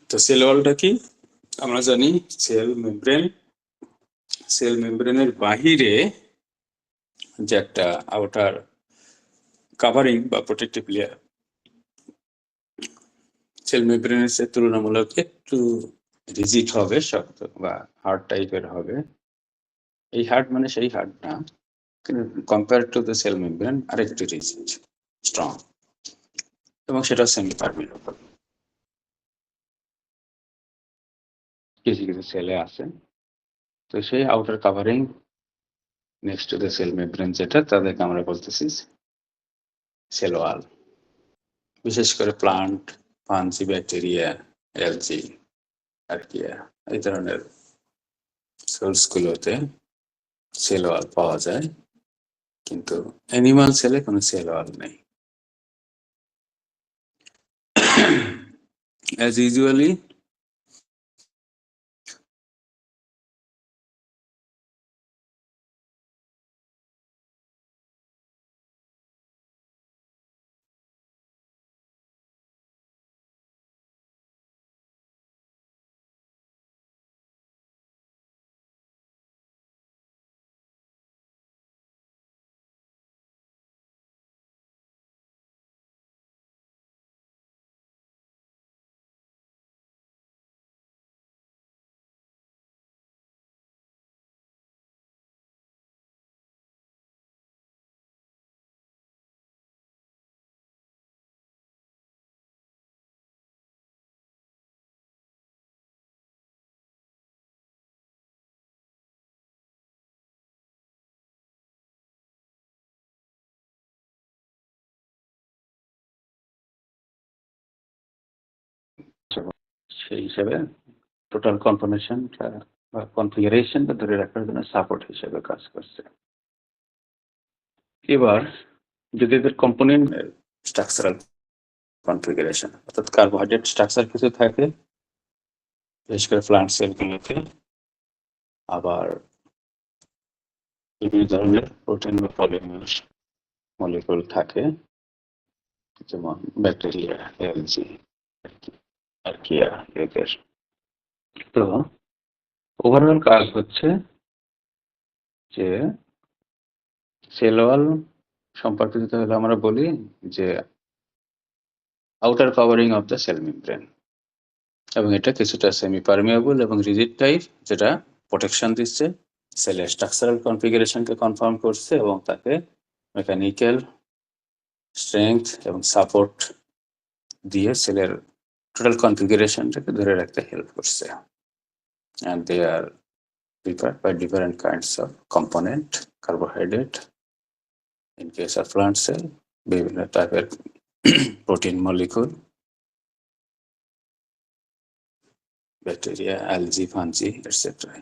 তো সেল ওয়ালটা কি আমরা জানি, সেল মেমব্রেনের বাহিরে যে একটা আউটার কাভারিং বা প্রোটেক্টিভ লেয়ার, সেল মেমব্রেনের সে তুলনামূলক একটু রিজিড হবে, শক্ত বা হার্ড টাইপের হবে। এই হার্ড মানে সেই হার্ড না, compare to the cell membrane আরেকটু রিজিড, স্ট্রং, এবং সেটা সেমি পারমিয়েবল। কিছু কিছু সেলে আছে। তো সেই outer covering next to the cell membrane যেটা, তাদেরকে আমরা বলতেছি সেল ওয়াল। বিশেষ করে plant, fungi, bacteria, algid, archaea, এই ধরনের সেলসগুলোতে সেল ওয়াল পাওয়া যায়, কিন্তু অ্যানিমাল সেলে কোনো সেল ওয়াল নেই। As usually, সেই হিসেবে টোটাল কনফার্মেশনটা বা কনফিগারেশনটা ধরে রাখার জন্য সাপোর্ট হিসেবে কাজ করছে। এবার যদি এদের কম্পোনেন্ট স্ট্রাকচারাল কনফিগারেশন, অর্থাৎ কার্বোহাইড্রেট স্ট্রাকচার কিছু থাকে বিশেষ করে প্লান্ট সেলগুলোতে, আবার বিভিন্ন ধরনের প্রোটিন বা পলিমার মলিকুল থাকে, যেমন ব্যাকটেরিয়া, অ্যালজি, আর্কিয়া এদের। তো ওভারঅল কাজ হচ্ছে যে সেল ওয়াল সম্পর্কে যদি হলে আমরা বলি যে outer covering of the cell membrane, এবং এটা কিছুটা সেমি পারমিয়েবল এবং রিজিড টাইপ, যেটা প্রোটেকশন দিচ্ছে, সেলের স্ট্রাকচারাল কনফিগারেশনকে কনফার্ম করছে এবং তাকে মেকানিক্যাল স্ট্রেংথ এবং সাপোর্ট দিয়ে সেলের টোটাল কনফিগারেশনটাকে ধরে রাখতে হেল্প করছে। and they are prepared by different kinds of component, carbohydrate, in case of plant cell, বিভিন্ন টাইপের protein molecule, bacteria, algid, fungi, etcetera.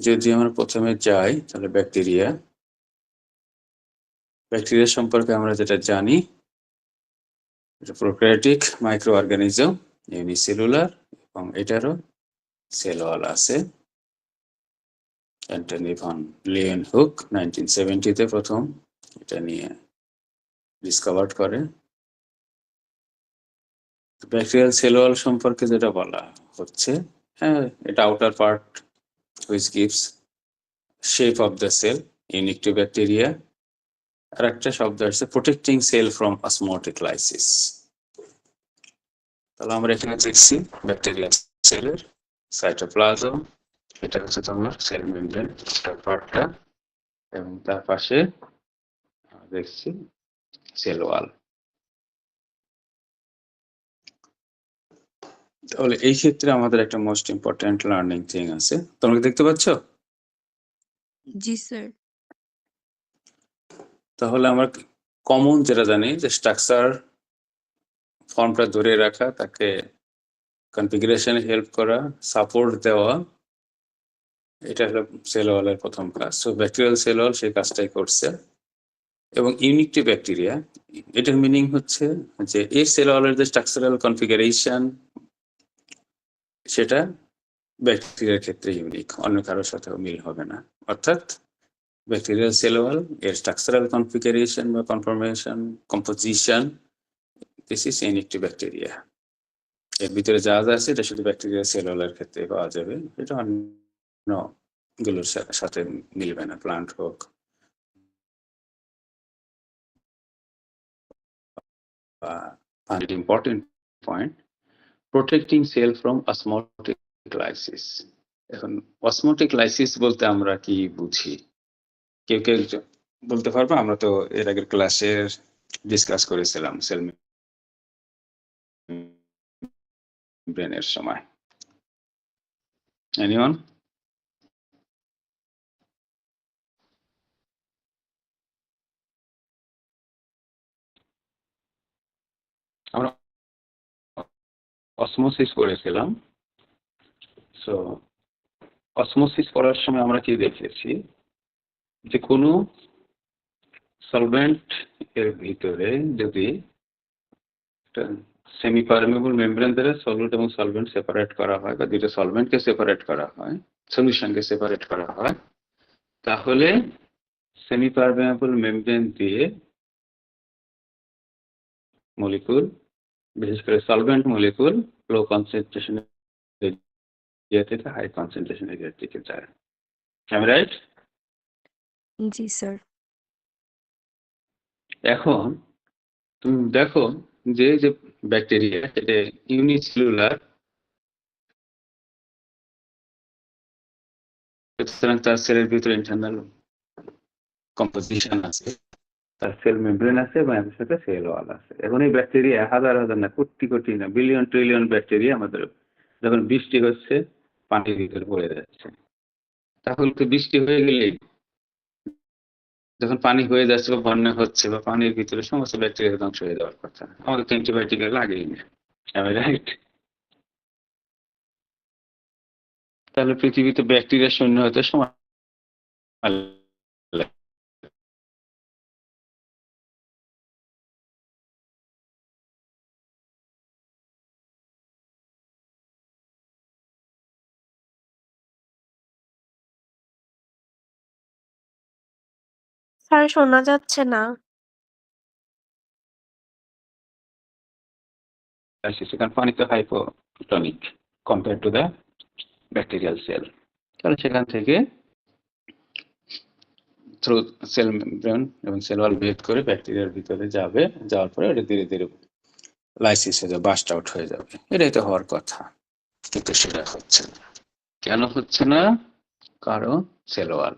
যদি আমরা প্রথমে যাই তাহলে ব্যাকটেরিয়া সম্পর্কে আমরা যেটা জানি, এটা প্রোক্যারিওটিক মাইক্রো অর্গানিজম, ইউনিসেলুলার, এবং এটারও সেল ওয়াল আছে। অ্যান্টনি ভন লিয়েনহুক 1970-তে প্রথম এটা নিয়ে ডিসকভার করে। ব্যাকটেরিয়াল সেল ওয়াল সম্পর্কে যেটা বলা হচ্ছে, হ্যাঁ, এটা outer part which gives shape of the cell unique to bacteria, আর একটা শব্দ আছে protecting cell from osmotic-lysis। তাহলে আমরা এখানে দেখছি ব্যাকটেরিয়াল সেলের সাইটোপ্লাজম, এটা হচ্ছে তোমার সেল মেমব্রেন পার্টটা, এবং তার পাশে দেখছি সেল ওয়াল। তাহলে এই ক্ষেত্রে আমাদের একটা মোস্ট ইম্পর্টেন্ট লার্নিং থিং আছে, তোমরা দেখতে পাচ্ছ? জি স্যার। তাহলে আমরা কমন যেটা জানি যে স্ট্রাকচার ফর্মটা ধরে রাখা, তাকে কনফিগারেশনে হেল্প করা, সাপোর্ট দেওয়া, এটা হলো সেল ওয়ালের প্রথম কাজ। সো ব্যাকটেরিয়াল সেল ওয়াল সেই কাজটাই করছে। এবং ইউনিক টু ব্যাকটেরিয়া, এটার মিনিং হচ্ছে যে এই সেল ওয়ালের যে স্ট্রাকচারাল কনফিগারেশন, সেটা ব্যাকটেরিয়ার ক্ষেত্রে ইউনিক, অন্য কারোর সাথেও মিল হবে না। অর্থাৎ ব্যাকটেরিয়াল সেল ওয়াল এর স্ট্রাকচারাল কনফিগারেশন বা conformation composition, this is unique to bacteria. এর ভিতরে যা যা আছে এটা শুধু ব্যাকটেরিয়াল সেল ওয়ালের ক্ষেত্রে পাওয়া যাবে, এটা অন্য গুলোর সাথে মিলবে না, প্লান্ট হোক বা important point, protecting cell from osmotic lysis. এখন অসমোটিক লাইসিস বলতে আমরা কি বুঝি, কেউ কেউ বলতে পারবো? আমরা তো এর আগের ক্লাসে ডিসকাস করেছিলাম সেল মেমব্রেনের সময়। এনিওয়ান? আমরা অসমোসিস করেছিলাম। সো অসমোসিস করার সময় আমরা কি দেখেছি, যে কোনো সলভেন্ট এর ভিতরে যদি সেমি পারমেবল মেমব্রেন দ্বারা সলিড এবং সলভেন্ট সেপারেট করা হয়, বা দুটো সলভেন্টকে সেপারেট করা হয়, সলিউশনকে সেপারেট করা হয়, তাহলে সেমি পারমেবল মেমব্রেন দিয়ে মলিকুল, বিশেষ করে সলভেন্ট মলিকুল, লো কনসেন্ট্রেশন এরিয়া থেকে হাই কনসেন্ট্রেশন এরিয়ার দিকে যায়। আমি রাইট? জি স্যার। এখন তুমি দেখো যে যে ব্যাকটেরিয়া সেটা ইউনিসেলুলার, সুতরাং তার সেলের ভিতরে ইন্টারনাল কম্পোজিশন আছে, তার সেল মেমব্রেন আছে এবং এর সাথে সেল ওয়াল আছে। এখন এই ব্যাকটেরিয়া হাজার হাজার না, কোটি কোটি না, বিলিয়ন ট্রিলিয়ন ব্যাকটেরিয়া আমাদের যখন বৃষ্টি হচ্ছে পানির ভিতরে পড়ে যাচ্ছে। তাহলে তো বৃষ্টি হয়ে গেলেই, যখন পানি হয়ে যাচ্ছে বা বন্যা হচ্ছে বা পানির ভিতরে সমস্ত ব্যাকটেরিয়া ধ্বংস হয়ে যাওয়ার কথা, আমাদের তো অ্যান্টিবায়োটিক লাগেই না। রাইট? তাহলে পৃথিবীতে ব্যাকটেরিয়া শূন্য হতে সময় লাগে। স্যার শোনা যাচ্ছে না। সেখানে পানি তো hypotonic compare to the bacterial sell. তাহলে সেখান থেকে থ্রু সেল মেমব্রেন এবং সেল ওয়াল ভেদ করে ব্যাকটেরিয়ার ভিতরে যাবে, যাওয়ার পরে এটা ধীরে ধীরে লাইসিস হয়ে যাবে, বাস্ট আউট হয়ে যাবে। এটাই তো হওয়ার কথা, কিন্তু সেটা হচ্ছে না। কেন হচ্ছে না? কারণ সেল ওয়াল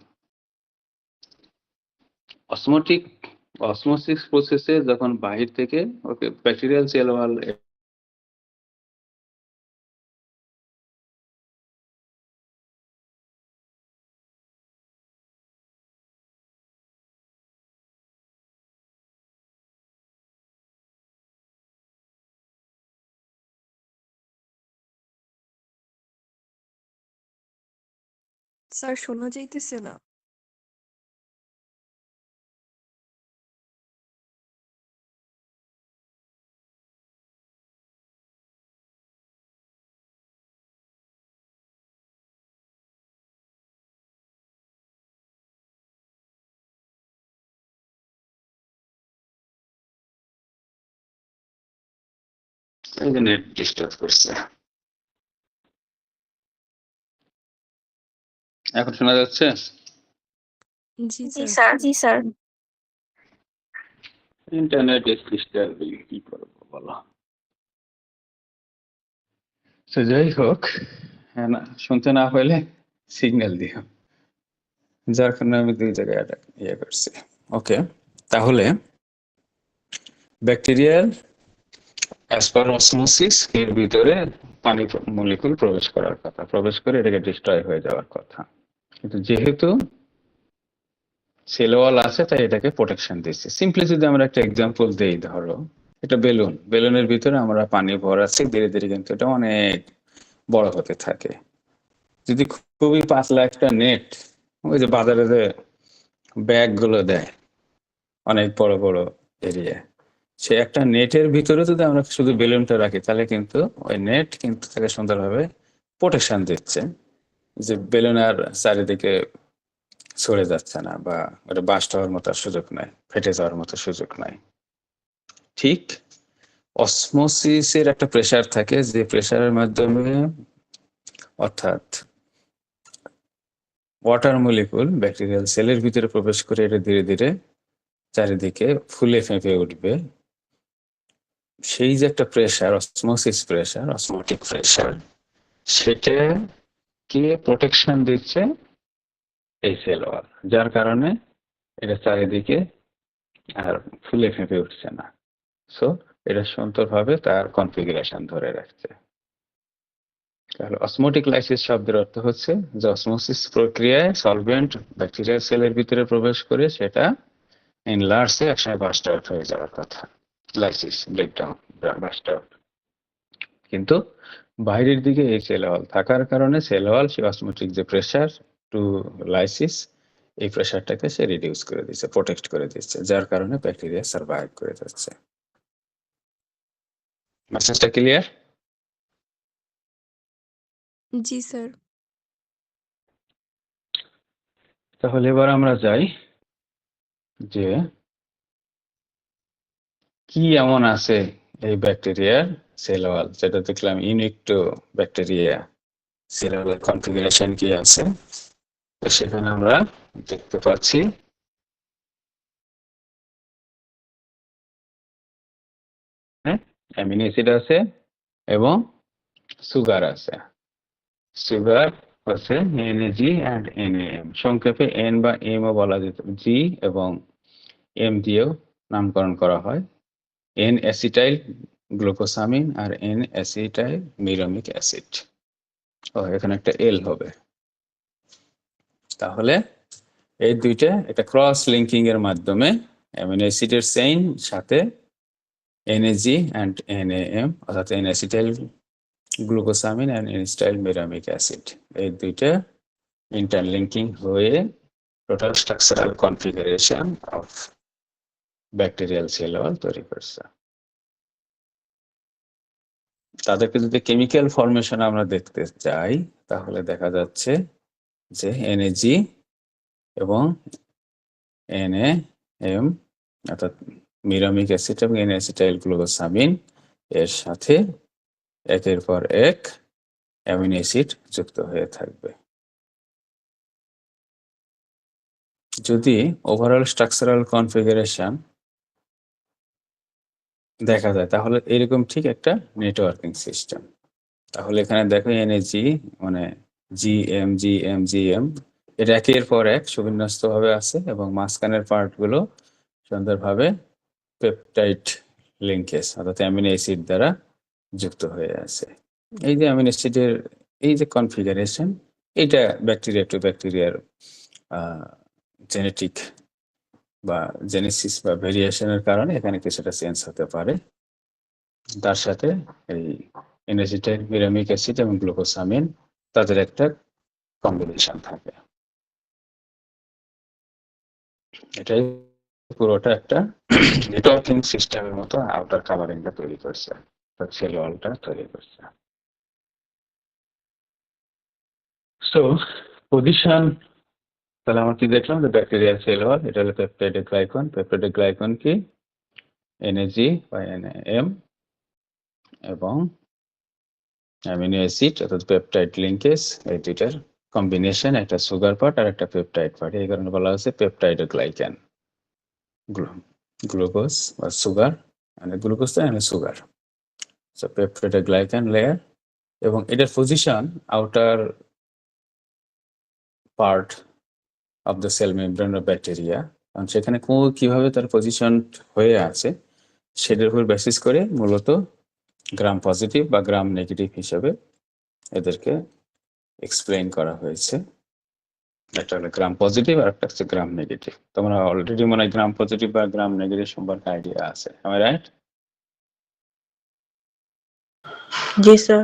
অসমোসিস প্রসেসে যখন বাহির থেকে ওকে ব্যাকটেরিয়াল সেল ওয়াল স্যার শোনা যাইতেছে না। নেট ডিস্টার্ব করছে। এখন শোনা যাচ্ছে? জি জি স্যার। স্যার। জি স্যার। ইন্টারনেট ডিস্টার্ব, কি করবো বলো? তো যাই হোক, হ্যাঁ, না শুনতে না পেলে সিগন্যাল দিও, যার কারণে আমি দুই জায়গায় ইয়ে করছি। ওকে, তাহলে ব্যাকটেরিয়াল অ্যাজ পার অসমোসিস এর ভিতরে পানি মলিকুল প্রবেশ করার কথা, প্রবেশ করে এটাকে ডিস্ট্রয় হয়ে যাওয়ার কথা, কিন্তু যেহেতু সেল ওয়াল আছে তাই এটাকে প্রোটেকশন দিচ্ছে। সিম্পলি যদি আমরা একটা এক্সাম্পল দেই, ধরো একটা বেলুন, বেলুনের ভিতরে আমরা পানি ভরাচ্ছি, ধীরে ধীরে কিন্তু এটা অনেক বড় হতে থাকে। যদি খুবই পাতলা একটা নেট, ওই যে বাজারে যে ব্যাগ গুলো দেয় অনেক বড় বড় এরিয়া, সে একটা নেটের ভিতরে যদি আমরা শুধু বেলুনটা রাখি, তাহলে কিন্তু ওই নেট কিন্তু তাকে সুন্দরভাবে প্রোটেকশন দিচ্ছে, যে বেলুনের চারিদিকে সরে যাচ্ছে না বা ওটা বাস্ট হওয়ার মতো আর সুযোগ নাই, ফেটে যাওয়ার মতো সুযোগ নাই। ঠিক অসমোসিসের একটা প্রেসার থাকে, যে প্রেসারের মাধ্যমে অর্থাৎ ওয়াটার মলিকুল ব্যাকটেরিয়াল সেলের ভিতরে প্রবেশ করে এটা ধীরে ধীরে চারিদিকে ফুলে ফেঁপে উঠবে। সেই যে একটা pressure, osmosis pressure, osmotic pressure, সেটাকে প্রোটেকশন দিচ্ছে এই সেল ওয়াল, যার কারণে এটা চারিদিকে আর ফুলে ফেঁপে উঠছে না। সো এটা সুন্দরভাবে তার কনফিগারেশন ধরে রাখছে। তাহলে অসমোটিক লাইসিস শব্দের অর্থ হচ্ছে যে অসমোসিস প্রক্রিয়ায় সলভেন্ট ব্যাকটেরিয়াল সেলের ভিতরে প্রবেশ করে সেটা এনলার্জে একসময় বাস্ট আউট হয়ে যাওয়ার কথা, লাইসিস ব্রেকডাউন, বাস্ট আউট। কিন্তু বাইরের দিকে এই সেল ওয়াল থাকার কারণে সেল ওয়াল সে অসমোটিক যে প্রেসার টু লাইসিস, এই প্রেসারটাকে সে রিডিউস করে দিচ্ছে, প্রোটেক্ট করে দিচ্ছে, যার কারণে ব্যাকটেরিয়া সার্ভাইভ করে যাচ্ছে। মেসেজটা ক্লিয়ার? জি স্যার। তাহলে এবার আমরা যাই যে কি এমন আছে এই ব্যাকটেরিয়ার সেল ওয়াল, যেটা দেখলাম ইউনিক টু ব্যাকটেরিয়া, সেল ওয়ালের কনফিগারেশন কি আছে। তো সেখানে আমরা দেখতে পাচ্ছি অ্যামিনো অ্যাসিড আছে এবং সুগার আছে। সুগার হচ্ছে NAG অ্যান্ড NAM, সংক্ষেপে এন বা এম ও বলা যেত, জি এবং এম দিয়েও নামকরণ করা হয়। এন অ্যাসিটাইল গ্লুকোসামিন আর এন অ্যাসিটাইল মিরমিক অ্যাসিড। ও এখানে একটা এল হবে। তাহলে এই দুইটা একটা ক্রস লিঙ্কিং এর মাধ্যমে অ্যামিনো অ্যাসিডের চেইন সাথে NAG অ্যান্ড NAM অর্থাৎ N acetyl glucosamine and N acetyl muramic acid, এই দুইটা ইন্টারলিঙ্কিং হয়ে total structural configuration of bacterial cell wall তৈরি করছে। তাদেরকে যদি কেমিক্যাল ফরমেশন আমরা দেখতে চাই, তাহলে দেখা যাচ্ছে যে NAG এবং NAM অর্থাৎ মিরামিক অ্যাসিড এবং এন অ্যাসিটাইল গ্লুকোসামিন এর সাথে একের পর এক অ্যামিনো অ্যাসিড যুক্ত হয়ে থাকবে। যদি ওভারঅল স্ট্রাকচারাল কনফিগারেশন দেখা যায়, তাহলে এরকম ঠিক একটা নেটওয়ার্কিং সিস্টেম। তাহলে এখানে দেখো NAG মানে GM এটা একের পর এক সুবিন্যস্ত ভাবে আছে এবং মাঝখানের পার্টগুলো সুন্দরভাবে পেপটাইড লিঙ্কেজ অর্থাৎ অ্যামিনো অ্যাসিড দ্বারা যুক্ত হয়ে আছে। এই যে অ্যামিনো অ্যাসিডের এই যে কনফিগারেশন, এটা ব্যাকটেরিয়া টু ব্যাকটেরিয়ার জেনেটিক বা জেনেসিস বা ভেরিয়েশনের কারণে এখানে কিছুটা চেঞ্জ হতে পারে। তার সাথে এই এনএসিটাইল মিরামিক অ্যাসিড এবং গ্লুকোসামিন তাদের একটা কম্বিনেশন থাকে। এটাই পুরোটা একটা নেটওয়ার্কিং সিস্টেমের মতো আউটার কাভারিংটা তৈরি করছে, সেল ওয়ালটা তৈরি করছে। সো পজিশন, তাহলে আমরা কি দেখলাম যে ব্যাকটেরিয়াল সেল ওয়াল, এটা হলো পেপটাইড গ্লাইকন। পেপটাইড গ্লাইকন কি NAG বা NAM এবং অ্যামিনো অ্যাসিড অর্থাৎ পেপটাইড লিঙ্কেজ, এই দুইটার কম্বিনেশন, একটা সুগার পার্ট আর একটা পেপটাইড পার্ট, এই কারণে বলা হচ্ছে পেপটাইড গ্লাইকান। গ্লুকোজ বা সুগার, মানে গ্লুকোজ তো মানে sugar, so peptide glycan layer. এবং এটার position outer part of the cell membrane of bacteria, কারণ সেখানে কিভাবে তার পজিশন হয়ে আছে সেটার উপর বেসিস করে মূলত গ্রাম পজিটিভ বা গ্রাম নেগেটিভ হিসেবে এদেরকে এক্সপ্লেইন করা হয়েছে। একটা হলো গ্রাম পজিটিভ আর একটা হচ্ছে গ্রাম নেগেটিভ। তোমরা অলরেডি মনে হয় গ্রাম পজিটিভ বা গ্রাম নেগেটিভ সম্পর্কে আইডিয়া আছে, am I right? G sir.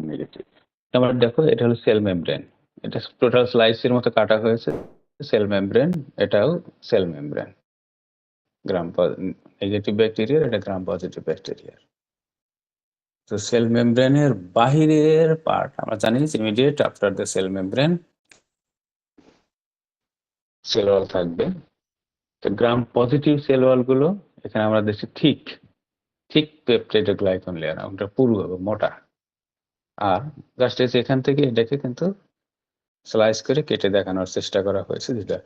Negative. তোমরা দেখো এটা হলো সেল মেমব্রেন, এটা টোটাল স্লাইসের মতো কাটা হয়েছে সেল মেমব্রেন, এটাও সেল মেমব্রেন। গ্রাম নেগেটিভ ব্যাকটেরিয়ার, এটা গ্রাম পজিটিভ ব্যাকটেরিয়ার। তো সেল মেমব্রেনের বাহিরের পার্ট আমরা জানি immediate after the sell membrane cell ওয়াল থাকবে। তো গ্রাম পজিটিভ সেল ওয়াল গুলো এখানে আমরা দেখছি ঠিক পেপটাইডোগ্লাইকন লেয়ার, ওটা পুরু হবে, মোটা। আর জাস্ট এখান থেকে এটাকে কিন্তু স্লাইস করে কেটে দেখানোর চেষ্টা করা হয়েছে যেটা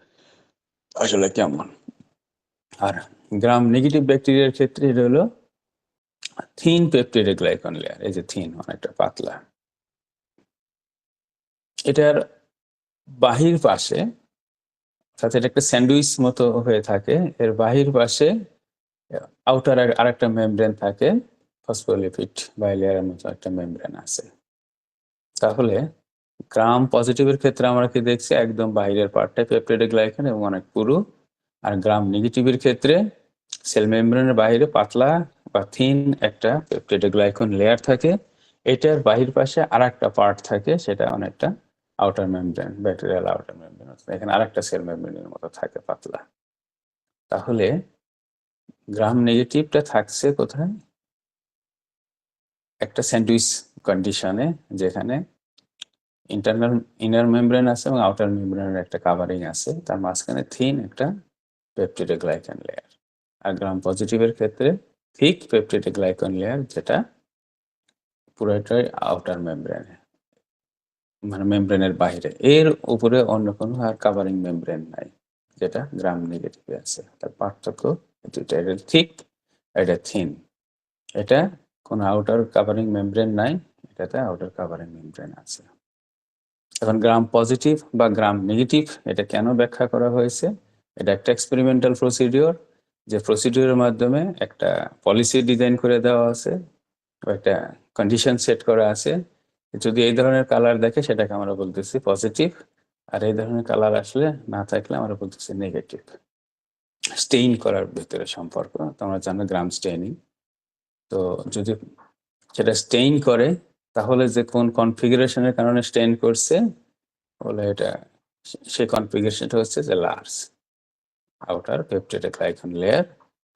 আসলে কেমন। আর গ্রাম নেগেটিভ ব্যাকটেরিয়ার ক্ষেত্রে এটা হলো থিন পেপটাইডোগ্লাইকন লেয়ার, এই যে থিন, অনেকটা পাতলা। এটার বাহির পাশে, সাথে এটা একটা স্যান্ডউইচ মতো হয়ে থাকে, এর বাহির পাশে আউটার আরেকটা মেমব্রেন থাকে, ফসফোলিপিড বাইলেয়ারের মতো একটা মেমব্রেন আছে। তাহলে গ্রাম পজিটিভের ক্ষেত্রে আমরা কি দেখছি, একদম বাইরের পার্টটা পেপটাইডোগ্লাইকন এবং অনেক পুরু। আর গ্রাম নেগেটিভের ক্ষেত্রে সেল মেমব্রেনের বাইরে পাতলা বা থিন একটা পেপটাইডোগ্লাইকন লেয়ার থাকে, এটার বাহির পাশে আরেকটা পার্ট থাকে, সেটা অনেকটা outer membrane, bacterial outer membrane, এখানে আরেকটা সেল মেমব্রেনের মতো থাকে পাতলা। তাহলে গ্রাম নেগেটিভটা থাকছে কোথায়, একটা স্যান্ডউইচ কন্ডিশনে, যেখানে ইনার মেমব্রেন আছে এবং আউটার মেমব্রেনের একটা কাভারিং আছে, তার মাঝখানে থিন একটা পেপটিডোগ্লাইকান লেয়ার। আর গ্রাম পজিটিভের ক্ষেত্রে থিক পেপটিডোগ্লাইকান লেয়ার, যেটা পুরোটাই আউটার মেমব্রেনে, মানে মেমব্রেনের বাইরে, এর উপরে অন্য কোনো আর কাভারিং মেমব্রেন নাই, যেটা গ্রাম নেগেটিভে আছে। তার পার্থক্য এটা থিক, এটা থিন। এটা কোনো আউটার কাভারিং মেমব্রেন নাই, এটাতে আউটার কাভারিং মেমব্রেন আছে। এখন গ্রাম পজিটিভ বা গ্রাম নেগেটিভ এটা কেন ব্যাখ্যা করা হয়েছে, এটা একটা এক্সপেরিমেন্টাল প্রসিডিওর, যে প্রসিডিওরের মাধ্যমে একটা পলিসি ডিজাইন করে দেওয়া আছে, একটা কন্ডিশন সেট করা আছে। যদি এই ধরনের কালার দেখে সেটাকে আমরা বলতেছি পজিটিভ, আর এই ধরনের কালার আসলে না থাকলে আমরা বলতেছি নেগেটিভ। স্টেইন করার ভিতরে সম্পর্ক তোমরা জানো, গ্রাম স্টেইনিং। তো যদি সেটা স্টেইন করে, তাহলে যে কোন কনফিগারেশনের কারণে স্টেইন করছে বলে, এটা সেই কনফিগারেশনটা হচ্ছে যে লার্জ আউটার পেপটিডোগ্লাইকান লেয়ার।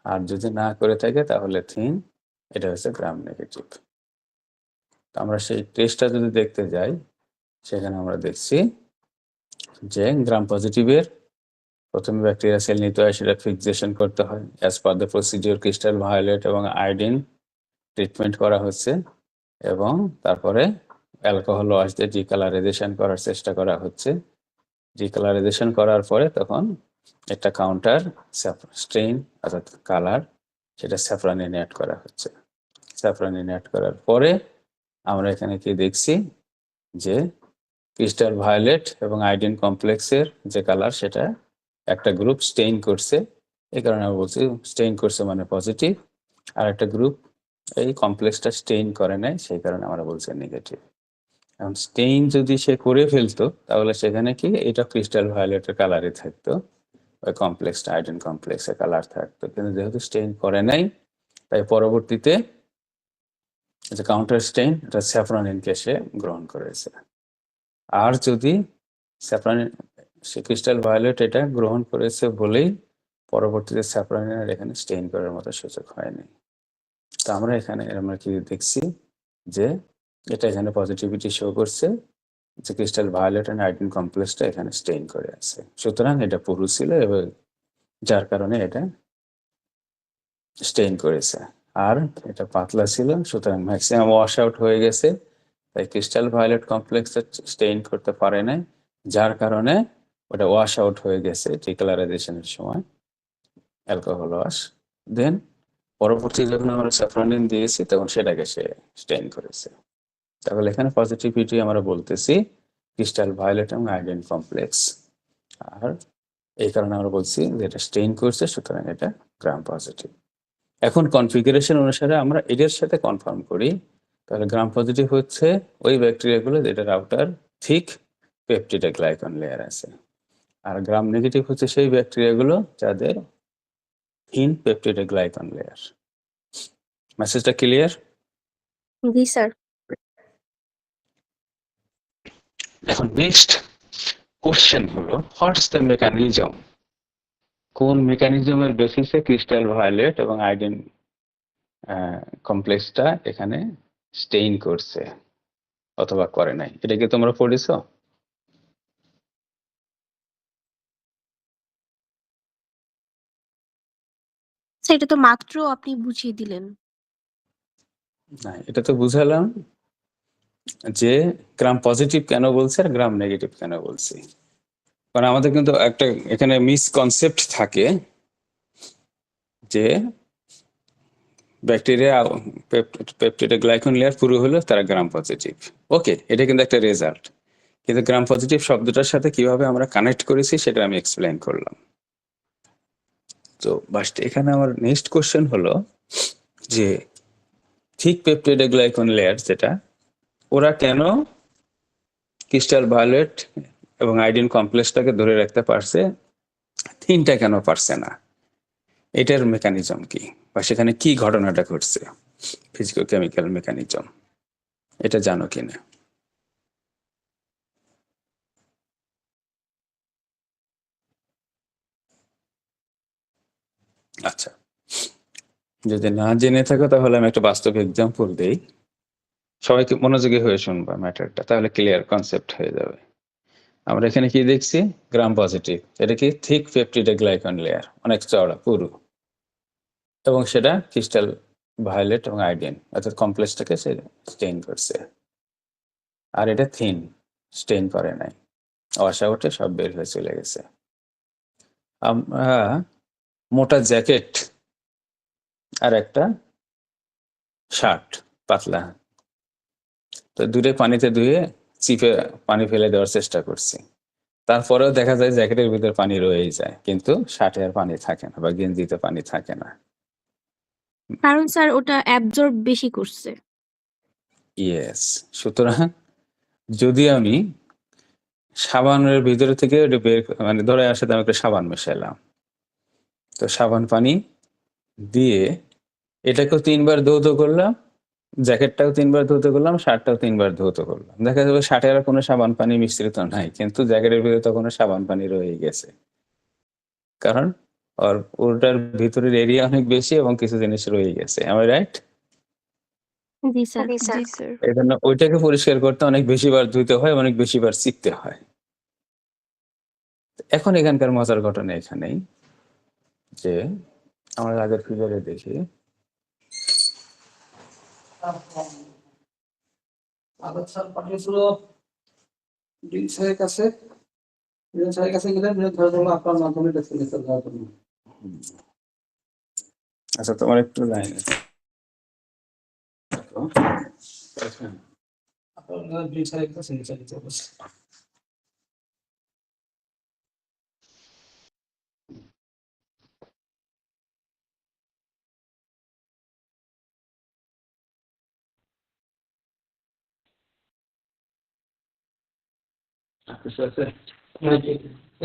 আর যদি না করে থাকে তাহলে থিন, এটা হচ্ছে গ্রাম নেগেটিভ। আমরা সেই টেস্টটা যদি দেখতে যাই, সেখানে আমরা দেখছি যে গ্রাম পজিটিভের প্রথমে ব্যাকটেরিয়া সেল নিতে হয়, সেটা ফিক্সেশন করতে হয় as per the procedure, crystal violet এবং আয়োডিন ট্রিটমেন্ট করা হচ্ছে, এবং তারপরে অ্যালকোহল ওয়াশ দিয়ে ডিকালারাইজেশন করার চেষ্টা করা হচ্ছে। ডিকালারাইজেশন করার পরে তখন একটা কাউন্টার স্ট্রেইন অর্থাৎ কালার, সেটা স্যাফরানিন অ্যাড করা হচ্ছে। স্যাফরানিন অ্যাড করার পরে আমরা এখানে কি দেখছি, যে ক্রিস্টাল ভায়োলেট এবং আয়োডিন কমপ্লেক্সের যে কালার, সেটা একটা গ্রুপ স্টেইন করছে, এই কারণে আমরা বলছি স্টেইন করছে মানে পজিটিভ, আর একটা গ্রুপ এই কমপ্লেক্সটা স্টেইন করে নাই, সেই কারণে আমরা বলছি নেগেটিভ। এখন স্টেইন যদি সে করে ফেলতো, তাহলে সেখানে কি এটা ক্রিস্টাল ভায়োলেটের কালারে থাকতো, ওই কমপ্লেক্সটা আয়োডিন কমপ্লেক্সের কালার থাকতো। কিন্তু যেহেতু স্টেইন করে নাই, তাই পরবর্তীতে যে কাউন্টার স্টেইন, এটা স্যাফরানিনকে সে গ্রহণ করেছে। আর যদি স্যাফরানিন, সে ক্রিস্টাল ভায়োলেট এটা গ্রহণ করেছে বলেই পরবর্তীতে স্যাফরানিনের এখানে স্টেইন করার মতো সুযোগ হয়নি। তো আমরা এখানে আমরা কি দেখছি, যে এটা এখানে পজিটিভিটি শো করছে, যে ক্রিস্টাল ভায়োলেট এন্ড আয়োডিন কমপ্লেক্সটা এখানে স্টেইন করে আছে। সুতরাং এটা পুরু ছিল এবং যার কারণে এটা স্টেইন করেছে। আর এটা পাতলা ছিল, সুতরাং ম্যাক্সিমাম ওয়াশ আউট হয়ে গেছে, তাই ক্রিস্টাল ভায়োলেট কমপ্লেক্সটা স্টেইন করতে পারে নাই, যার কারণে ওটা ওয়াশ আউট হয়ে গেছে ডিকালারাইজেশনের সময়, অ্যালকোহল ওয়াশ। দেন পরবর্তী যখন আমরা স্যাফরানিন দিয়েছি, তখন সেটাকে সে স্টেইন করেছে। তাহলে এখানে পজিটিভিটি আমরা বলতেছি ক্রিস্টাল ভায়োলেট এবং আয়োডিন কমপ্লেক্স, আর এই কারণে আমরা বলছি যে এটা স্টেইন করছে, সুতরাং এটা গ্রাম পজিটিভ। এখন কনফিগারেশন অনুসারে আমরা এটার সাথে কনফার্ম করি, তাহলে গ্রাম পজিটিভ হচ্ছে ওই ব্যাকটেরিয়াগুলো যেটার আউটার থিক পেপটিডোগ্লাইকান লেয়ার আছে, আর গ্রাম নেগেটিভ হচ্ছে সেই ব্যাকটেরিয়াগুলো যাদের থিন পেপটিডোগ্লাইকান লেয়ার। মেসেজটা ক্লিয়ার? জি স্যার। এখন নেক্সট কোশ্চেন হলো, হোয়াটস দ্য মেকানিজম কোন মেকানিজমের বেসিসে ক্রিস্টাল ভায়োলেট এবং আয়োডিন কমপ্লেক্সটা এখানে স্টেইন করছে অথবা করে নাই, এটা কি তোমরা পড়েছো? স্যার এটা তো মাত্র আপনি বুঝিয়ে দিলেন। না, এটা তো বুঝালাম যে গ্রাম পজিটিভ কেন বলছে আর গ্রাম নেগেটিভ কেন বলছি। কারণ আমাদের কিন্তু একটা এখানে মিসকনসেপ্ট থাকে যে ব্যাকটেরিয়া পেপটিডে গ্লাইকন লেয়ার পুরো হলো তারা গ্রাম পজিটিভ। ওকে, এটা কিন্তু একটা রেজাল্ট, কিন্তু গ্রাম পজিটিভ শব্দটার সাথে কিভাবে আমরা কানেক্ট করেছি সেটা আমি এক্সপ্লেইন করলাম। তো বাস্ট এখানে আমার নেক্সট কোশ্চেন হলো যে ঠিক পেপটিডে গ্লাইকন লেয়ার যেটা, ওরা কেন ক্রিস্টাল ভায়োলেট এবং আয়োডিন কমপ্লেক্সটাকে ধরে রাখতে পারছে, থিনটা কেন পারছে না? এটার মেকানিজম কি, বা সেখানে কি ঘটনাটা ঘটছে, ফিজিকো কেমিক্যাল মেকানিজম, এটা জানো কিনা? আচ্ছা, যদি না জেনে থাকো তাহলে আমি একটা বাস্তব এক্সাম্পল দেই, সবাইকে মনোযোগী হয়ে শুনবা ম্যাটারটা, তাহলে ক্লিয়ার কনসেপ্ট হয়ে যাবে। আমরা এখানে কি দেখছি? গ্রাম পজিটিভ, এটা কি থিক পেপটিডে গ্লাইকন লেয়ার, অনেক চওড়া পুরু, এবং সেটা ক্রিস্টাল ভায়োলেট এবং আয়োডিন অর্থাৎ কমপ্লেক্সটাকে সে স্টেইন করছে। আর এটা থিন, স্টেইন করে নাই, অসা উঠে সব বের হয়ে চলে গেছে। আমরা মোটা জ্যাকেট আর একটা শার্ট পাতলা, তো দুটোই পানিতে ধুয়ে চিপে পানি ফেলে দেওয়ার চেষ্টা করছি, তারপরেও দেখা যায় জ্যাকেটের ভিতর পানি রয়েই যায়, কিন্তু শার্টে আর পানি থাকে না বা গেঞ্জিতে পানি থাকে না। কারণ স্যার ওটা অ্যাবজর্ব বেশি করছে। ইয়েস, সুতরাং যদি আমি সাবানের ভিতরে থেকে ওটা বের মানে ধরে আসার সাথে আমি একটা সাবান মেশাইলাম, তো সাবান পানি দিয়ে এটাকেও 3 বার ধৌত করলাম, জ্যাকেটটাও 3 বার ধৌত করলাম, শার্টটাও 3 বার ধৌত করলাম, দেখা যাবে শার্টে আর কোনো সাবান পানি মিশ্রিত নাই, কিন্তু জ্যাকেটের ভিতরে তখন সাবান পানি রয়ে গেছে, কারণ ওটার ভিতরের এরিয়া অনেক বেশি এবং কিছু জিনিস রয়ে গেছে। আমি রাইট? জি স্যার। জি স্যার। এই জন্য ওইটাকে পরিষ্কার করতে অনেক বেশি বার ধুইতে হয়, অনেক বেশি বার চিপতে হয়। এখন এখানকার মজার ঘটনা এখানেই যে আমরা আগের ফিগারে দেখি আদর্শ পাঠিয়েছিল ডিন স্যারের কাছে। ডিন স্যারের কাছে গেলে ডিন স্যার বলল আপনার মাধ্যমে ডেসক্রিপশন দেওয়ার জন্য। আচ্ছা, তোমার একটু লাইন আপনার ডিন স্যারের কাছে নিচে নিতে বলছে।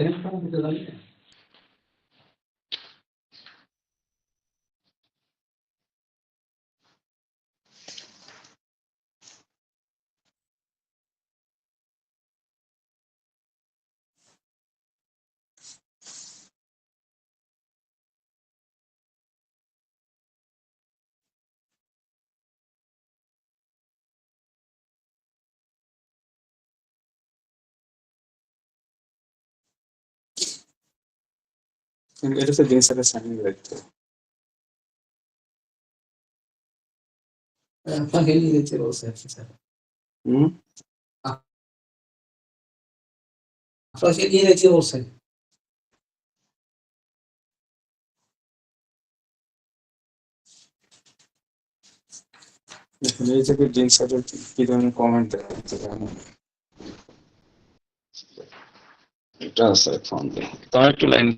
এরকম দিতে জানি না। এটা তো দিন স্যারের সামনে রাখতে। আপনাকে নিয়ে যেতে বলছে স্যার। হুম, আপনাকে নিয়ে যেতে বলছে। দেখুন এই জায়গায় দিন স্যারের কি ধরনের কমেন্ট দেখা যাচ্ছে, এটা আছে ফোন দিয়ে, তোমার একটু লাইন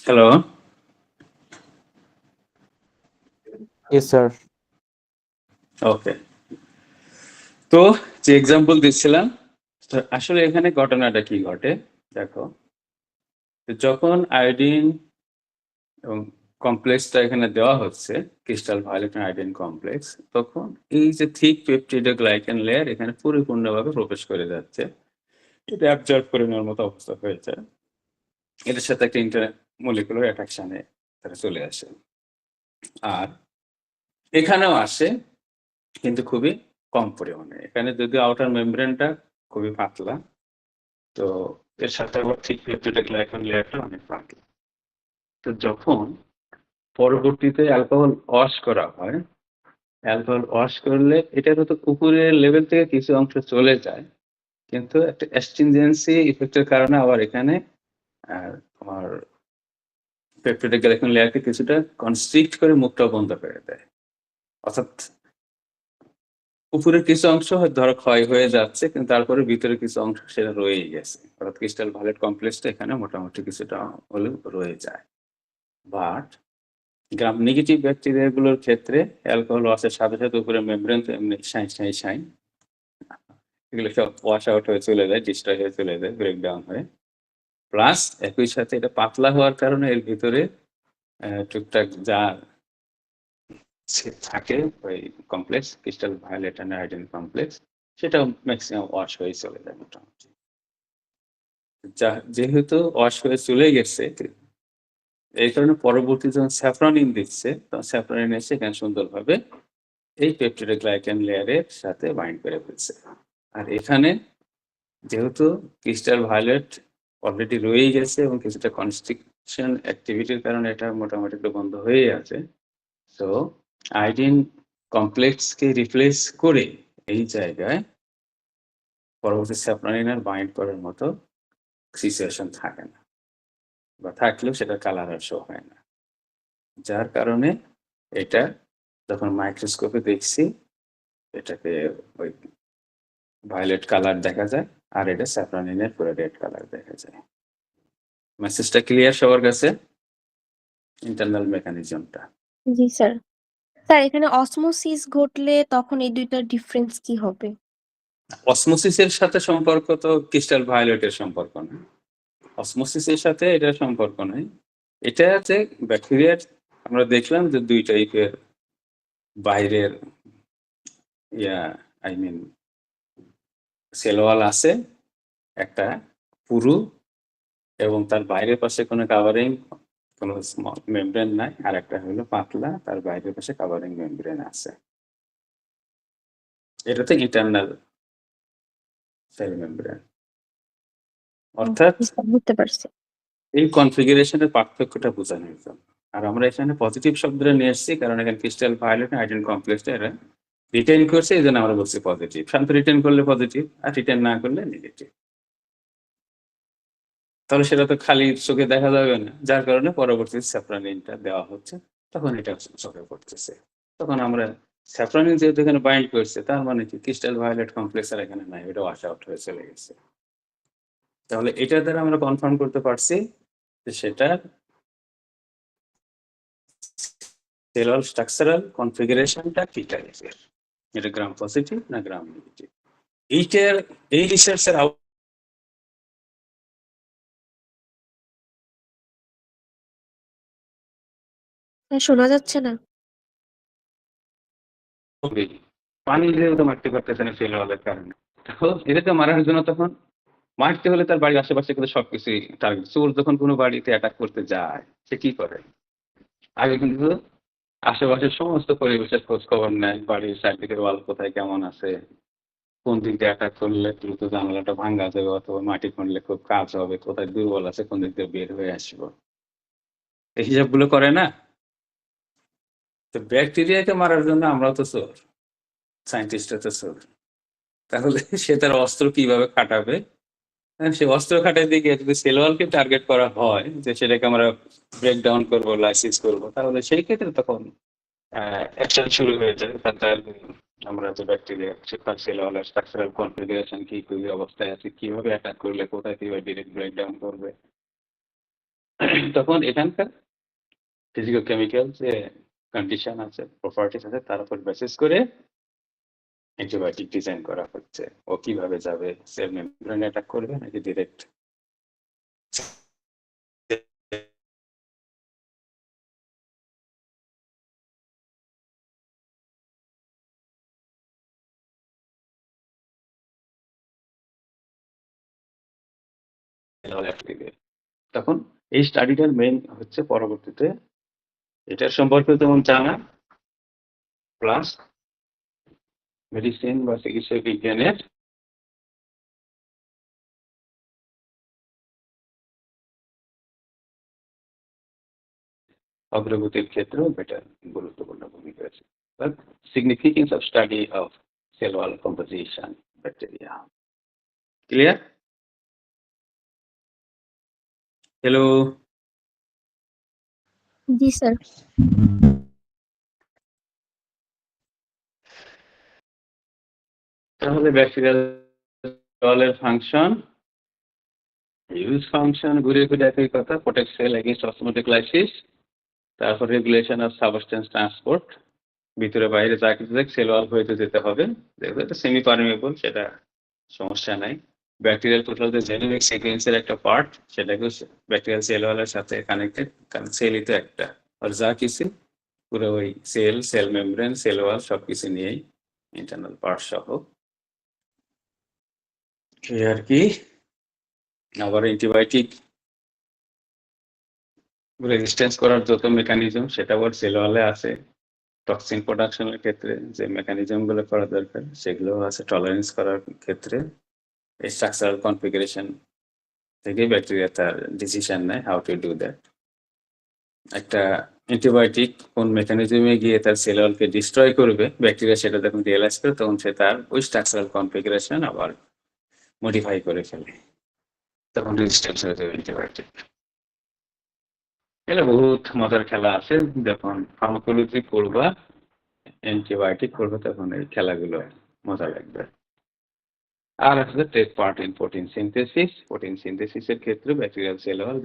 হ্যালো। Yes, sir. ওকে, তো যে এক্সাম্পল দিচ্ছিলাম, তো আসলে এখানে ঘটনাটা কি ঘটে দেখো, যখন আয়োডিন এবং কমপ্লেক্সটা এখানে দেওয়া হচ্ছে, ক্রিস্টাল ভায়োলেট আয়োডিন কমপ্লেক্স, তখন এই যে থিক পেপটিডোগ্লাইকান লেয়ার এখানে পরিপূর্ণভাবে প্রবেশ করে যাচ্ছে, এটা অ্যাবজর্ব করে নেওয়ার মতো অবস্থা হয়েছে, এটার সাথে একটা ইন্টার মলিকুলার অ্যাট্রাকশনে তারা চলে আসে। আর এখানেও আসে, কিন্তু খুবই কম পরিমাণে। এখানে যদি আউটার মেমব্রেনটা খুবই পাতলা, তো এর সাথে আবার ঠিক পেপটিডোগ্লাইকান লেয়ারটা অনেক পাতলা। তো যখন পরবর্তীতে অ্যালকোহল ওয়াশ করা হয়, অ্যালকোহল ওয়াশ করলে এটার তো উপরের লেভেল থেকে কিছু অংশ চলে যায়, কিন্তু একটা অ্যাস্টিনজেন্সি ইফেক্টের কারণে আবার এখানে তোমার পেপটিডোগ্লাইকান লেয়ারকে কিছুটা কনস্ট্রিক্ট করে মুখটা বন্ধ করে দেয়। অর্থাৎ উপরের কিছু অংশ হয়তো ধরো ক্ষয় হয়ে যাচ্ছে, কিন্তু তারপরে ভিতরে কিছু অংশ সেটা রয়েই গেছে। অর্থাৎ ক্রিস্টাল ভায়োলেট কমপ্লেক্সটা এখানে মোটামুটি কিছুটা হলেও রয়ে যায়। বাট গ্রাম নেগেটিভ ব্যাকটেরিয়াগুলোর ক্ষেত্রে অ্যালকোহল ওয়াশের সাথে সাথে উপরে মেমব্রেন তো এমনি শাইন এগুলো সব ওয়াশ আউট হয়ে চলে যায়, ডিস্ট্রয় হয়ে চলে যায়, ব্রেকডাউন হয়ে। প্লাস একই সাথে এটা পাতলা হওয়ার কারণে এর ভিতরে টুকটাক যা থাকে ওই complex, crystal violet and iodine complex, সেটাও ম্যাক্সিমাম ওয়াশ হয়ে চলে যায় মোটামুটি। যেহেতু ওয়াশ হয়ে চলে গেছে, এই কারণে পরবর্তী যখন স্যাফরনিন দিচ্ছে, তখন স্যাফরনিন এসে এখানে সুন্দরভাবে এই পেপটিডোগ্লাইকান লেয়ারের সাথে বাইন্ড করে ফেলছে। আর এখানে যেহেতু ক্রিস্টাল ভায়োলেট অলরেডি রয়েই গেছে এবং কিছুটা কনস্ট্রিকশন অ্যাক্টিভিটির কারণে এটা মোটামুটি একটু বন্ধ হয়ে আছে, তো আয়োডিন কমপ্লেক্সকে রিপ্লেস করে এই জায়গায় পরবর্তী স্যাফরনিন আর বাইন্ড করার মতো সিচুয়েশন থাকে না, বা থাকলেও সেটা কালার আর শো হয় না। যার কারণে এটা যখন মাইক্রোস্কোপে দেখছি, এটাকে ওই ভায়োলেট কালার দেখা যায়, আর এটা স্যাফরনিনের পুরো রেড কালার দেখা যায়। মেসেজটা ক্লিয়ার সবার কাছে? ইন্টারনাল মেকানিজমটা। জি স্যার। স্যার এখানে অসমোসিস ঘটলে তখন এই দুইটার ডিফারেন্স কি হবে? অসমোসিসের সাথে সম্পর্ক তো ক্রিস্টাল ভায়োলেটের সম্পর্ক না, অসমোসিসের সাথে এটার সম্পর্ক নাই। এটা যে ব্যাকটেরিয়ার আমরা দেখলাম যে দুই টাইপের বাইরের আই মিন সেল ওয়াল আছে, একটা পুরু এবং তার বাইরের পাশে কোনো কাভারিং, কোনো মেমব্রেন নাই, আর একটা হলো পাতলা, তার বাইরের পাশে কাভারিং মেমব্রেন আছে। এটাতে ইন্টারনাল সেল মেমব্রেন। অর্থাৎ বুঝতে পারছি। এই কনফিগারেশনের পার্থক্যটা বোঝানোর জন্য। আর আমরা এখানে পজিটিভ শব্দটা নিয়ে এসেছি কারণ এখানে ক্রিস্টাল ভায়োলেট আয়োডিন কমপ্লেক্সটা এরা রিটেন করছে, এই জন্য আমরা বলছি পজিটিভ। শান্ত রিটেন করলে পজিটিভ, আর রিটেন না করলে নেগেটিভ। তাহলে সেটা তো খালি চোখে দেখা যাবে না, যার কারণে পরবর্তী স্যাফরানিনটা দেওয়া হচ্ছে, তখন এটা চোখে পড়তেছে। তখন আমরা স্যাফরানিন যেহেতু এখানে বাইন্ড করছে, তার মানে কি ক্রিস্টাল ভায়োলেট কমপ্লেক্স আর এখানে নাই, এটা ওয়াশ আউট হয়ে চলে গেছে। তাহলে এটার দ্বারা আমরা কনফার্ম করতে পারছি যে সেটা সেলুলার স্ট্রাকচারাল কনফিগারেশনটা কি টাইপের, এটা গ্রাম পজিটিভ না গ্রাম নেগেটিভ। এইটার এই রিসার্চের শোনা যাচ্ছে না। পানি যেহেতু মারতে পারতেছে না সেলুলারের কারণে, তো এটাকে মারার জন্য তখন মারতে হলে তার বাড়ির আশেপাশে কিন্তু সবকিছুই টার্গেট। চোর যখন কোনো বাড়িতে অ্যাটাক করতে যায়, সে কি করে, আগে কিন্তু আশেপাশের সমস্ত পরিবেশের খোঁজ খবর নেয়, বাড়ির চারদিকের ওয়াল কোথায় কেমন আছে, কোন দিক দিয়ে অ্যাটাক করলে দ্রুত জানালাটা ভাঙা যাবে অথবা মাটি খুঁড়লে খুব কাজ হবে, কোথায় দুর্বল আছে কোন দিক দিয়ে বের হয়ে আসবো, এই হিসাবগুলো করে না। তো ব্যাকটেরিয়াকে মারার জন্য আমরা তো চোর, সায়েন্টিস্টরা তো চোর, তাহলে সে তার অস্ত্র কিভাবে খাটাবে? সে অস্ত্র খাটার দিকে যদি সেলওয়ালকে টার্গেট করা হয় যে সেটাকে আমরা ব্রেক ডাউন করবো, লাইসিস করবো, তাহলে সেই ক্ষেত্রে তখন অ্যাকশন শুরু হয়ে যায়। তার আমরা যে ব্যাকটেরিয়া তার সেলওয়ালের স্ট্রাকচারাল কনফিগারেশন কি অবস্থায় আছে, কিভাবে অ্যাটাক করলে কোথায় কিভাবে ডিরেক্ট ব্রেক ডাউন করবে, তখন এখানকার ফিজিক্যাল কেমিক্যাল যে কন্ডিশন আছে, প্রপার্টিস আছে, তার উপর বেসিস করে অ্যান্টিবায়োটিক ডিজাইন করা হচ্ছে। ও কিভাবে যাবে, সেল মেমব্রেন অ্যাটাক করবে নাকি ডিরেক্ট তখন এই স্টাডিটার মেইন হচ্ছে পরবর্তীতে এটার সম্পর্কে যেমন জানা, প্লাস মেডিসিন বা চিকিৎসা বিজ্ঞানের অগ্রগতির ক্ষেত্রেও এটা গুরুত্বপূর্ণ ভূমিকা আছে। But significance of study of cell wall composition bacteria. Clear? Hello. জি স্যার। তাহলে ব্যাকটেরিয়াল ওয়ালের ফাংশন, ইউজ ফাংশন ঘুরে ঘুরে একই কথা, protect cell against osmotic lysis, তারপর রেগুলেশন অফ সাবস্টেন্স ট্রান্সপোর্ট, ভিতরে বাইরে যা কিছু দেখ সেল ওয়াল হয়ে যেতে হবে, দেখবে এটা সেমি পারমিয়েবল, সেটা সমস্যা নাই। ব্যাকটেরিয়াল টোটাল যে জেনেটিক সিকোয়েন্সের একটা পার্ট, সেটাকে ব্যাকটেরিয়াল সেল ওয়ালের সাথে কানেক্টেড, কারণ সেলই তো একটা, আর যা কিছু পুরো ওই cell, cell membrane, cell wall সবকিছু নিয়েই ইন্টারনাল পার্ট সহ। আর কি আবার অ্যান্টিবায়োটিক রেজিস্ট্যান্স করার যত মেকানিজম, সেটা আবার সেল ওয়ালে আছে। টক্সিন প্রোডাকশনের ক্ষেত্রে যে মেকানিজম গুলো করা দরকার সেগুলো আছে। টলারেন্স করার ক্ষেত্রে এই স্ট্রাকচারাল কনফিগারেশন থেকে ব্যাকটেরিয়া তার ডিসিশন নেয় হাউ টু ডু দ্যাট। একটা অ্যান্টিবায়োটিক কোন মেকানিজমে গিয়ে তার সেল ওয়ালকে ডিস্ট্রয় করবে, ব্যাকটেরিয়া সেটা যখন রিয়েলাইজ করে তখন সে তার ওই স্ট্রাকচারাল কনফিগারেশন আবার মডিফাই করে ফেলে, তখন রেজিস্ট্যান্স হয়ে যাবে অ্যান্টিবায়োটিক। এটা বহুত মজার খেলা আছে, যখন ফার্মাকোলজি করবা, অ্যান্টিবায়োটিক করবে, তখন এই খেলাগুলো মজা লাগবে। আর আসলে take part in protein synthesis, protein সিনথেসিসের ক্ষেত্রে ব্যাকটেরিয়াল সেল ওয়াল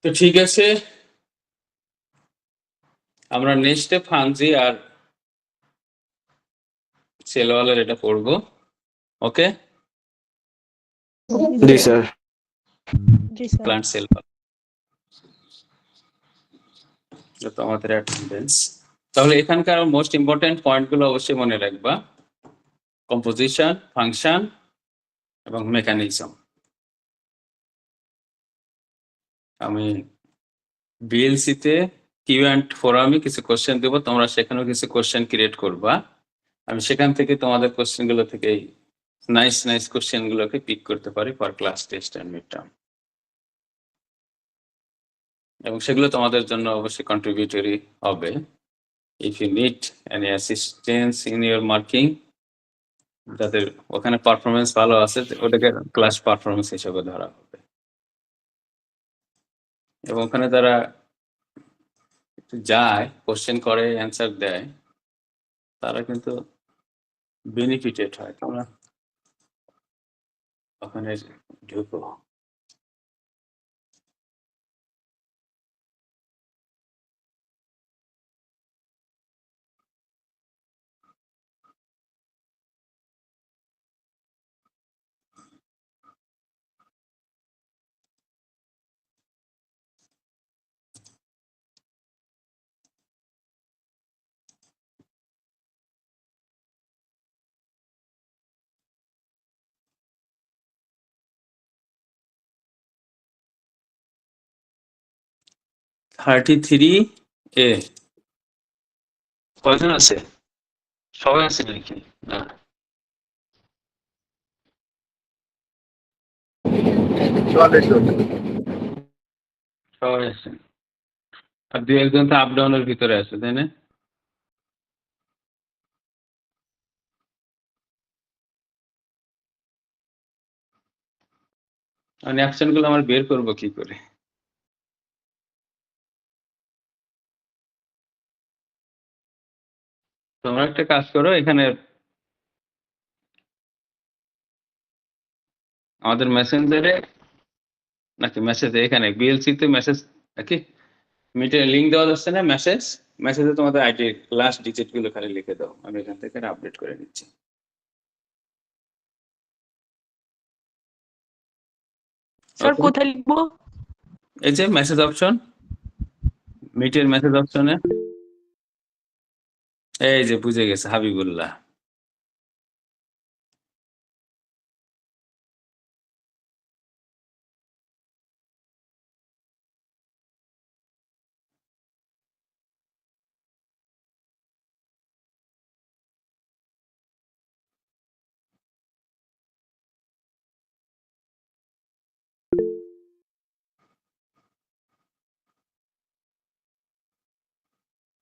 তো ঠিক আছে, আমরা নেক্সটে ফাংজি আর সেল ওয়ালের এটা পড়বো। ওকে, জি স্যার। জি স্যার। প্লান্ট সেল ওয়াল, যত আমাদের অ্যাটেন্ডেন্স। তাহলে এখানকার মোস্ট ইম্পর্টেন্ট পয়েন্টগুলো অবশ্যই মনে রাখবা, কম্পোজিশন, ফাংশন এবং মেকানিজম। আমি বিএলসিতে কিউ অ্যান্ড ফোরামে কিছু কোশ্চেন দেবো, তোমরা সেখানেও কিছু কোশ্চেন ক্রিয়েট করবা। আমি সেখান থেকে তোমাদের কোশ্চেনগুলো থেকেই নাইস কোশ্চেন গুলোকে পিক করতে পারি for class test and mid term, এবং সেগুলো তোমাদের জন্য অবশ্যই কন্ট্রিবিউটরি হবে। If you need any assistance in your marking, যাদের ওখানে পারফরমেন্স ভালো আছে ওটাকে ক্লাস পারফরমেন্স হিসেবে ধরা হবে, এবং ওখানে যারা একটু যায় কোশ্চেন করে অ্যান্সার দেয় তারা কিন্তু বেনিফিটেড হয়। তোমরা ওখানে ঢুকো। (33A) কয়জন আছে? সবাই আছে নাকি? না, সবাই আছে। আর 2-1 জন তো আপ ডাউনের ভিতরে আছে, তাই না? মানে অ্যাবসেন্ট গুলো আমার বের করবো কি করে? তোমরা একটা কাজ করো, এখানে আমাদের মেসেঞ্জারে নাকি মেসেজে, এখানে বিএলসি তে মেসেজ নাকি মিটে লিংক দেওয়া যাচ্ছে না, মেসেজে তোমাদের আইডি লাস্ট ডিজিট গুলো খালি লিখে দাও, আমি এখান থেকে আপডেট করে নিচ্ছি। Sir Okay? কোথায় লিখবো? এই যে মেসেজ অপশন, মিটের মেসেজ অপশনে এই যে বুঝে গেছে হাবিবুল্লাহ।